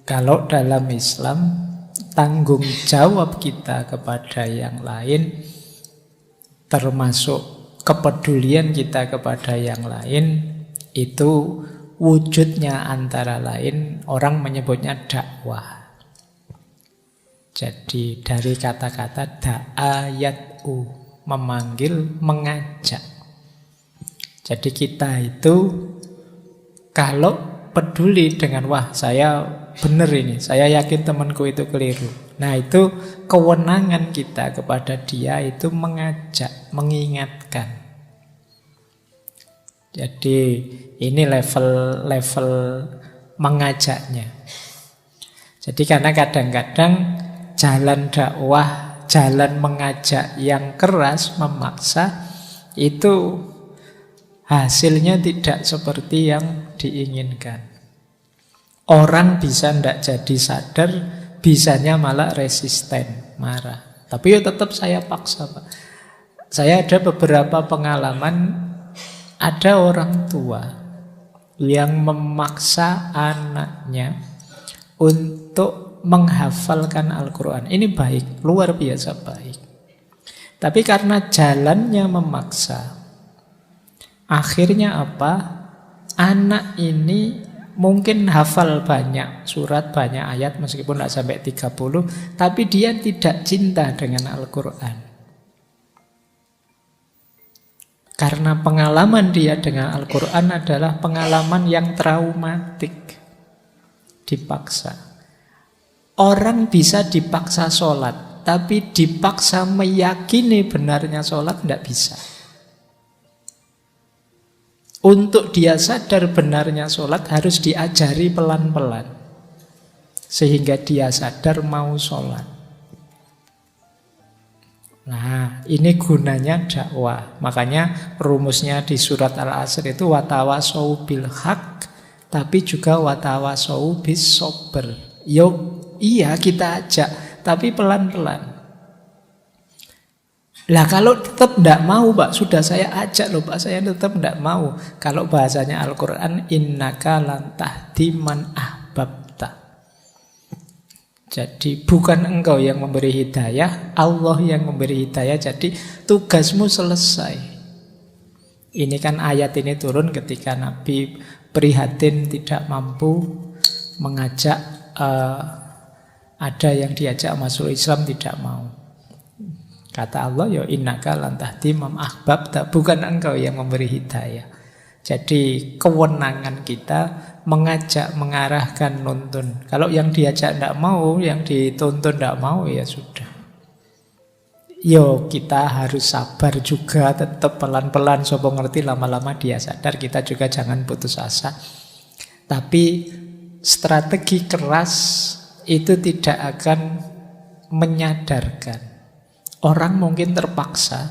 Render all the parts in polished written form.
Kalau dalam Islam, tanggung jawab kita kepada yang lain, termasuk kepedulian kita kepada yang lain, itu wujudnya antara lain orang menyebutnya dakwah. Jadi dari kata-kata da'ayat'u, memanggil, mengajak. Jadi kita itu kalau peduli dengan wah saya benar ini, saya yakin temanku itu keliru. Nah itu kewenangan kita kepada dia itu mengajak, mengingatkan. Jadi ini level mengajaknya. Jadi karena kadang-kadang jalan dakwah, jalan mengajak yang keras, memaksa, itu hasilnya tidak seperti yang diinginkan. Orang bisa tidak jadi sadar, bisanya malah resisten, marah. Tapi ya tetap saya paksa, Pak. Saya ada beberapa pengalaman, ada orang tua yang memaksa anaknya untuk menghafalkan Al-Quran. Ini baik, luar biasa baik. Tapi karena jalannya memaksa, akhirnya apa? Anak ini mungkin hafal banyak surat, banyak ayat, meskipun tidak sampai 30, tapi dia tidak cinta dengan Al-Quran. Karena pengalaman dia dengan Al-Quran adalah pengalaman yang traumatik. Dipaksa. Orang bisa dipaksa sholat, tapi dipaksa meyakini benarnya sholat tidak bisa. Untuk dia sadar benarnya sholat harus diajari pelan-pelan, sehingga dia sadar mau sholat. Nah ini gunanya dakwah. Makanya rumusnya di surat Al-Asr itu watawasau bil haq, tapi juga watawasau bis sober. Iya kita ajak, tapi pelan-pelan. Lah kalau tetap tidak mau Pak, sudah saya ajak loh Pak, saya tetap tidak mau. Kalau bahasanya Al-Quran, innaka lan tahdi man ahbabta. Jadi bukan engkau yang memberi hidayah, Allah yang memberi hidayah. Jadi tugasmu selesai. Ini kan ayat ini turun ketika Nabi prihatin tidak mampu mengajak, ada yang diajak masuk Islam tidak mau. Kata Allah, ya innaka lan tahdi man ahbabta, bukan engkau yang memberi hidayah. Jadi kewenangan kita mengajak, mengarahkan, nuntun. Kalau yang diajak tidak mau, yang dituntun tidak mau, ya sudah. Yo kita harus sabar juga, tetap pelan-pelan. Sopo ngerti lama-lama dia sadar, kita juga jangan putus asa. Tapi strategi keras itu tidak akan menyadarkan. Orang mungkin terpaksa,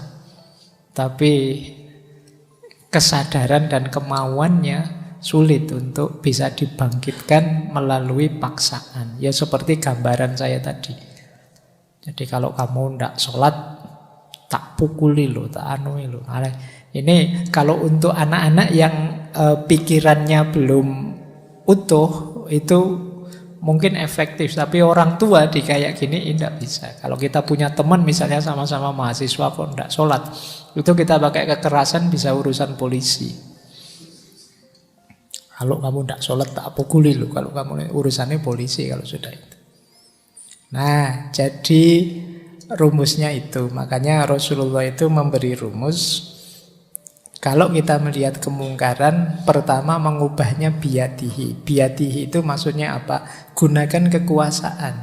tapi kesadaran dan kemauannya sulit untuk bisa dibangkitkan melalui paksaan. Ya seperti gambaran saya tadi. Jadi kalau kamu tidak sholat, tak pukuli lo, tak anui lo. Ini kalau untuk anak-anak yang pikirannya belum utuh, itu mungkin efektif, tapi orang tua di kayak gini tidak bisa. Kalau kita punya teman misalnya sama-sama mahasiswa kok tidak sholat, itu kita pakai kekerasan bisa urusan polisi. Kalau kamu tidak sholat tak pukuli loh, kalau kamu urusannya polisi kalau sudah itu. Nah jadi rumusnya itu, makanya Rasulullah itu memberi rumus. Kalau kita melihat kemungkaran, pertama mengubahnya biyadihi. Biyadihi itu maksudnya apa? Gunakan kekuasaan.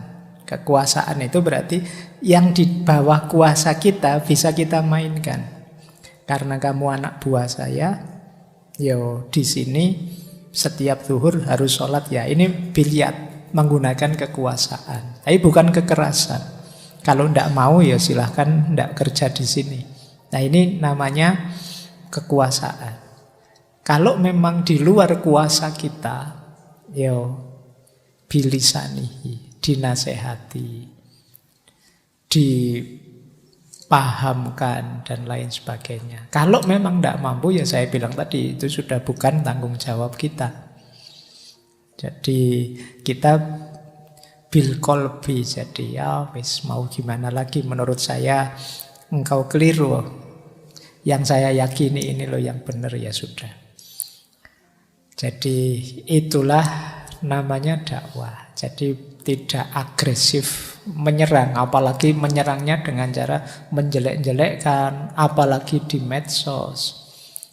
Kekuasaan itu berarti yang di bawah kuasa kita bisa kita mainkan. Karena kamu anak buah saya, yo di sini setiap zuhur harus sholat ya. Ini biliat, menggunakan kekuasaan. Tapi bukan kekerasan. Kalau tidak mau ya silahkan tidak kerja di sini. Nah ini namanya kekuasaan. Kalau memang di luar kuasa kita, yo bilisanihi, dinasehati, dipahamkan dan lain sebagainya. Kalau memang tidak mampu ya saya bilang tadi itu sudah bukan tanggung jawab kita. Jadi kita bil kolbi, jadi ya wis mau gimana lagi, menurut saya engkau keliru. Yang saya yakini ini loh yang benar, ya sudah. Jadi itulah namanya dakwah. Jadi tidak agresif menyerang, apalagi menyerangnya dengan cara menjelek-jelekkan, apalagi di medsos.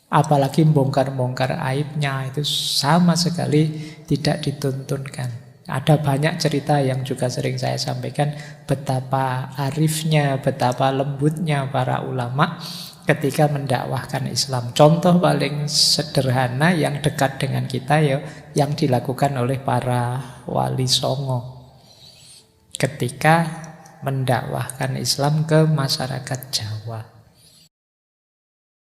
Apalagi bongkar-bongkar aibnya, itu sama sekali tidak dituntunkan. Ada banyak cerita yang juga sering saya sampaikan, betapa arifnya, betapa lembutnya para ulama ketika mendakwahkan Islam. Contoh paling sederhana yang dekat dengan kita ya, yang dilakukan oleh para wali songo ketika mendakwahkan Islam ke masyarakat Jawa.